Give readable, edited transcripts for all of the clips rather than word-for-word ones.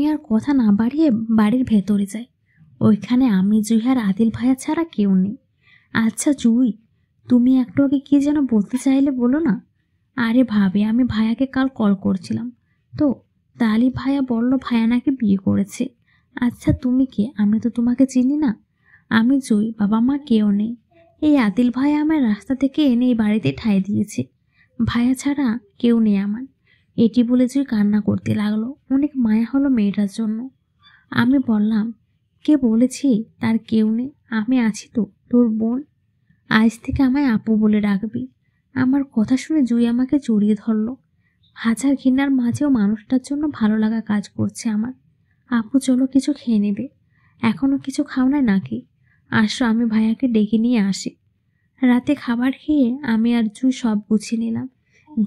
আর কথা না বাড়িয়ে বাড়ির ভেতরে যাই। ওইখানে আমি, জুই আর আদিল ভাইয়া ছাড়া কেউ নেই। আচ্ছা জুই, তুমি একটু আগে কি যেন বলতে চাইলে, বলো না। আরে ভাবে, আমি ভাইয়াকে কাল কল করছিলাম তো তালি ভাইয়া বলল ভাইয়া নাকি বিয়ে করেছে। আচ্ছা তুমি কে? আমি তো তোমাকে চিনি না। আমি জুই, বাবা মা কেউ নেই। এই আদিল ভাইয়া আমার রাস্তা থেকে এনে এই বাড়িতে ঠাঁই দিয়েছে। ভাইয়া ছাড়া কেউ নেই আমার। এটি বলে জুই কান্না করতে লাগলো। অনেক মায়া হলো মেয়েটার জন্য। আমি বললাম, কে বলেছি তার কেউ নেই? আমি আছি তো, তোর বোন। আজ থেকে আমায় আপু বলে ডাকবি। আমার কথা শুনে জুই আমাকে জড়িয়ে ধরলো। হাজার ঘৃণার মাঝেও মানুষটার জন্য ভালো লাগা কাজ করছে আমার। আপু চলো, কিছু খেয়ে নেবে। এখনো কিছু খাও নাই নাকি? আসো, আমি ভাইয়াকে ডেকে নিয়ে আসি। রাতে খাবার খেয়ে আমি আর জুই সব গুছিয়ে নিলাম।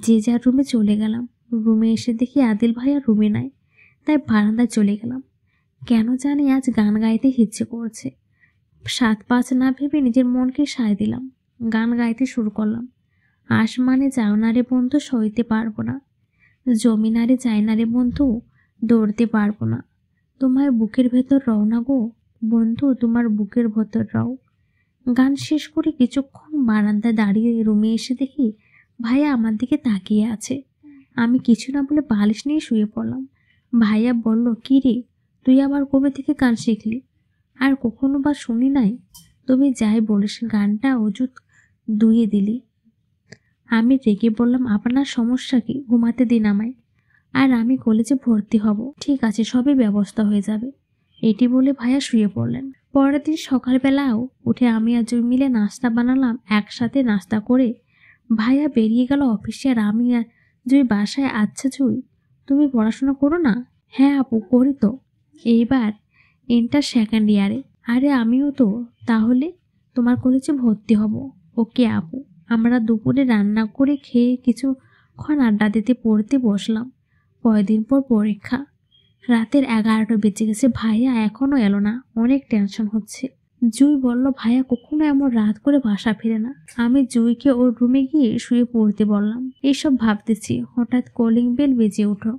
যে যার রুমে চলে গেলাম। রুমে এসে দেখি আদিল ভাইয়া রুমে নাই। তাই বারান্দায় চলে গেলাম। কেন জানি আজ গান গাইতে ইচ্ছে করছে। 7-5 না ভেবে নিজের মনকে সায় দিলাম। গান গাইতে শুরু করলাম। আসমানে যাও না রে বন্ধু, সইতে পারবো না। জমিনারে যায় না রে বন্ধু, দৌড়তে পারবো না। তোমার বুকের ভেতর রও না গো বন্ধু, তোমার বুকের ভেতর রও। গান শেষ করে কিছুক্ষণ বারান্দায় দাঁড়িয়ে রুমে এসে দেখি ভাইয়া আমার দিকে তাকিয়ে আছে। আমি কিছু না বলে বালিশ নিয়ে শুয়ে পড়লাম। ভাইয়া বলল, কি রে, তুই আবার কবে থেকে গান শিখলি? আর কখনো বা শুনি নাই। তুমি যাই বলিস, গানটা অযুত দুইয়ে দিলি। আমি রেগে বললাম, আপনার সমস্যা কি? ঘুমাতে দিন আমায়। আর আমি কলেজে ভর্তি হব। ঠিক আছে, সবই ব্যবস্থা হয়ে যাবে। এটি বলে ভাইয়া শুয়ে পড়লেন। পরের দিন সকালবেলাও উঠে আমি আর জুই মিলে নাস্তা বানালাম। একসাথে নাস্তা করে ভাইয়া বেরিয়ে গেল অফিসে, আর আমি আর জুই বাসায়। আচ্ছা জুই, তুমি পড়াশোনা করো না? হ্যাঁ আপু, করি তো। এইবার ইন্টার সেকেন্ড ইয়ারে। আরে আমিও তো। তাহলে তোমার কলেজে ভর্তি হব। ওকে আপু। আমরা দুপুরে রান্না করে খেয়ে কিছুক্ষণ আড্ডা দিতে পড়তে বসলাম। কয়দিন পর পরীক্ষা। রাতের 11টা বেজে গেছে। ভাইয়া এখনো এলো না। অনেক টেনশন হচ্ছে। জুই বলল, ভাইয়া কখনো এমন রাত করে বাসা ফিরে না। আমি জুইকে ওর রুমে গিয়ে শুয়ে পড়তে বললাম। এইসব ভাবতেছি, হঠাৎ কলিং বেল বেজে উঠল।